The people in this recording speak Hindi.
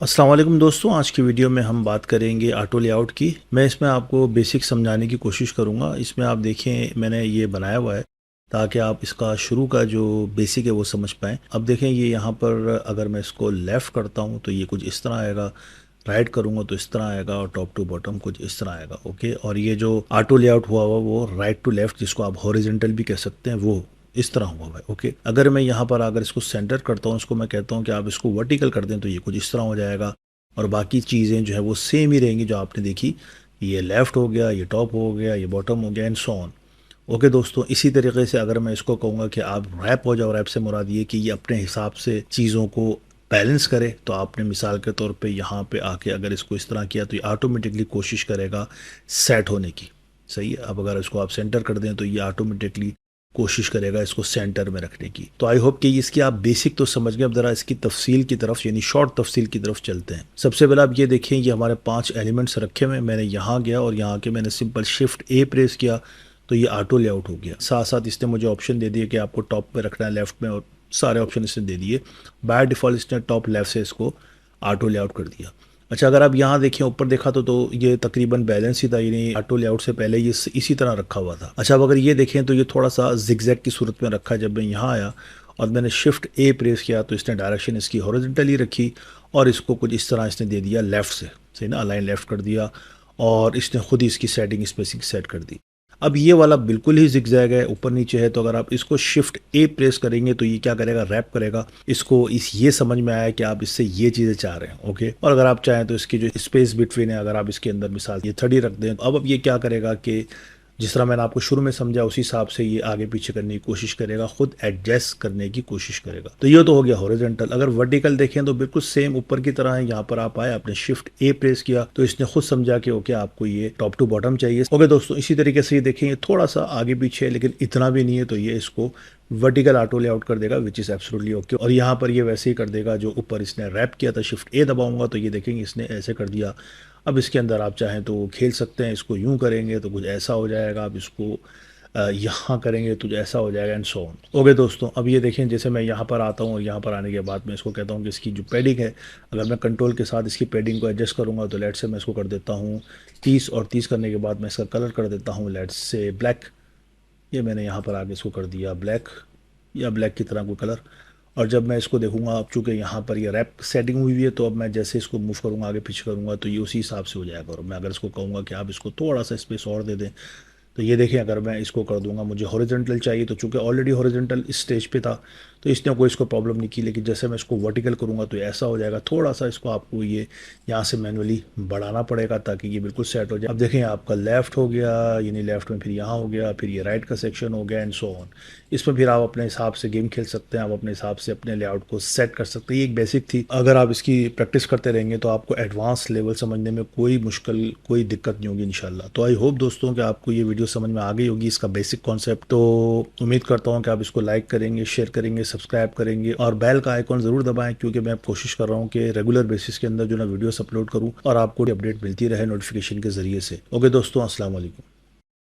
अस्सलाम वालेकुम दोस्तों, आज की वीडियो में हम बात करेंगे ऑटो लेआउट की। मैं इसमें आपको बेसिक समझाने की कोशिश करूंगा। इसमें आप देखें मैंने ये बनाया हुआ है ताकि आप इसका शुरू का जो बेसिक है वो समझ पाएँ। अब देखें ये यहाँ पर अगर मैं इसको लेफ़्ट करता हूँ तो ये कुछ इस तरह आएगा, राइट करूँगा तो इस तरह आएगा और टॉप टू बॉटम कुछ इस तरह आएगा। ओके, और ये जो ऑटो लेआउट हुआ हुआ वो राइट टू लेफ़्ट जिसको आप हॉरिजॉन्टल भी कह सकते हैं वो इस तरह हुआ हुआ है। ओके, अगर मैं यहाँ पर अगर इसको सेंटर करता हूँ, इसको मैं कहता हूँ कि आप इसको वर्टिकल कर दें तो ये कुछ इस तरह हो जाएगा और बाकी चीज़ें जो है वो सेम ही रहेंगी जो आपने देखी। ये लेफ़्ट हो गया, ये टॉप हो गया, ये बॉटम हो गया एंड सो ऑन। ओके दोस्तों, इसी तरीके से अगर मैं इसको कहूँगा कि आप रैप हो जाओ, रैप से मुराद ये कि ये अपने हिसाब से चीज़ों को बैलेंस करे, तो आपने मिसाल के तौर पे यहाँ पे आके अगर इसको इस तरह किया तो ये ऑटोमेटिकली कोशिश करेगा सेट होने की। सही है, अब अगर इसको आप सेंटर कर दें तो ये ऑटोमेटिकली कोशिश करेगा इसको सेंटर में रखने की। तो आई होप कि इसकी आप बेसिक तो समझ गए। अब ज़रा इसकी तफसील की तरफ यानी शॉर्ट तफसील की तरफ चलते हैं। सबसे पहले आप ये देखें, ये हमारे 5 एलिमेंट्स रखे हुए हैं। मैंने यहाँ गया और यहाँ के मैंने सिंपल शिफ्ट ए प्रेस किया तो ये ऑटो लेआउट हो गया। साथ साथ इसने मुझे ऑप्शन दे दिए कि आपको टॉप पे रखना है, लेफ्ट में, और सारे ऑप्शन इसने दे दिए। बाय डिफ़ॉल्ट इसने टॉप लेफ्ट से इसको ऑटो लेआउट कर दिया। अच्छा, अगर आप यहाँ देखें ऊपर देखा तो ये तकरीबन बैलेंस ही था, यानी ऑटो लेआउट से पहले ये इसी तरह रखा हुआ था। अच्छा, अब अगर ये देखें तो ये थोड़ा सा जिगजैग की सूरत में रखा है। जब मैं यहाँ आया और मैंने शिफ्ट ए प्रेस किया तो इसने डायरेक्शन इसकी हॉरिजॉन्टली रखी और इसको कुछ इस तरह इसने दे दिया लेफ़्ट से, सही ना, अलाइन लेफ़्ट कर दिया और इसने खुद ही इसकी सेटिंग स्पेसिंग सेट कर दी। अब ये वाला बिल्कुल ही जिगजैग है, ऊपर नीचे है, तो अगर आप इसको शिफ्ट ए प्रेस करेंगे तो ये क्या करेगा, रैप करेगा इसको। इस ये समझ में आया कि आप इससे ये चीज़ें चाह रहे हैं। ओके, और अगर आप चाहें तो इसकी जो स्पेस बिटवीन है, अगर आप इसके अंदर मिसाल ये 30 रख दें, अब ये क्या करेगा कि जिस तरह मैंने आपको शुरू में समझा उसी हिसाब से ये आगे पीछे करने की कोशिश करेगा, खुद एडजस्ट करने की कोशिश करेगा। तो ये तो हो गया हॉरिजॉन्टल। अगर वर्टिकल देखें तो बिल्कुल सेम ऊपर की तरह है। यहाँ पर आप आए, आपने शिफ्ट ए प्रेस किया तो इसने खुद समझा कि ओके आपको ये टॉप टू बॉटम चाहिए। ओके दोस्तों, इसी तरीके से ये देखें, ये थोड़ा सा आगे पीछे है लेकिन इतना भी नहीं है, तो ये इसको वर्टिकल ऑटो लेआउट कर देगा विच इज़ एब्सोल्युटली ओके। और यहाँ पर ये वैसे ही कर देगा जो ऊपर इसने रैप किया था। शिफ्ट ए दबाऊंगा तो ये देखेंगे इसने ऐसे कर दिया। अब इसके अंदर आप चाहें तो खेल सकते हैं, इसको यूं करेंगे तो कुछ ऐसा हो जाएगा, आप इसको यहाँ करेंगे तो ऐसा हो जाएगा एंड सो ऑन। ओके दोस्तों, अब ये देखें, जैसे मैं यहाँ पर आता हूँ और यहाँ पर आने के बाद मैं इसको कहता हूँ कि इसकी जो पैडिंग है, अगर मैं कंट्रोल के साथ इसकी पैडिंग को एडजस्ट करूँगा तो लेट से मैं इसको कर देता हूँ 30 और 30 करने के बाद मैं इसका कलर कर देता हूँ लेट से ब्लैक। ये मैंने यहाँ पर आगे इसको कर दिया ब्लैक या ब्लैक की तरह कोई कलर। और जब मैं इसको देखूंगा, अब चूंकि यहाँ पर ये रैप सेटिंग हुई हुई है, तो अब मैं जैसे इसको मूव करूँगा आगे पीछे करूँगा तो ये उसी हिसाब से हो जाएगा। और मैं अगर इसको कहूँगा कि आप इसको थोड़ा सा स्पेस और दे दें तो ये देखिए, अगर मैं इसको कर दूंगा, मुझे हॉरिजॉन्टल चाहिए तो चूंकि ऑलरेडी हॉरिजॉन्टल इस स्टेज पे था तो इसने कोई इसको प्रॉब्लम नहीं की, लेकिन जैसे मैं इसको वर्टिकल करूँगा तो ऐसा हो जाएगा। थोड़ा सा इसको आपको ये यहाँ से मैनुअली बढ़ाना पड़ेगा ताकि ये बिल्कुल सेट हो जाए। अब देखें, आपका लेफ़्ट हो गया, यानी लेफ़्ट में फिर यहाँ हो गया, फिर ये राइट का सेक्शन हो गया एंड सो ऑन। इसमें फिर आप अपने हिसाब से गेम खेल सकते हैं, आप अपने हिसाब से अपने लेआउट को सेट कर सकते हैं। ये एक बेसिक थी, अगर आप इसकी प्रैक्टिस करते रहेंगे तो आपको एडवांस लेवल समझने में कोई मुश्किल कोई दिक्कत नहीं होगी इंशाल्लाह। तो आई होप दोस्तों कि आपको ये वीडियो समझ में आ गई होगी, इसका बेसिक कॉन्सेप्ट। तो उम्मीद करता हूँ कि आप इसको लाइक करेंगे, शेयर करेंगे, सब्सक्राइब करेंगे और बेल का आइकॉन ज़रूर दबाएं, क्योंकि मैं कोशिश कर रहा हूँ कि रेगुलर बेसिस के अंदर जो ना वीडियोस अपलोड करूँ और आपको अपडेट मिलती रहे नोटिफिकेशन के ज़रिए से। ओके दोस्तों, अस्सलाम वालेकुम।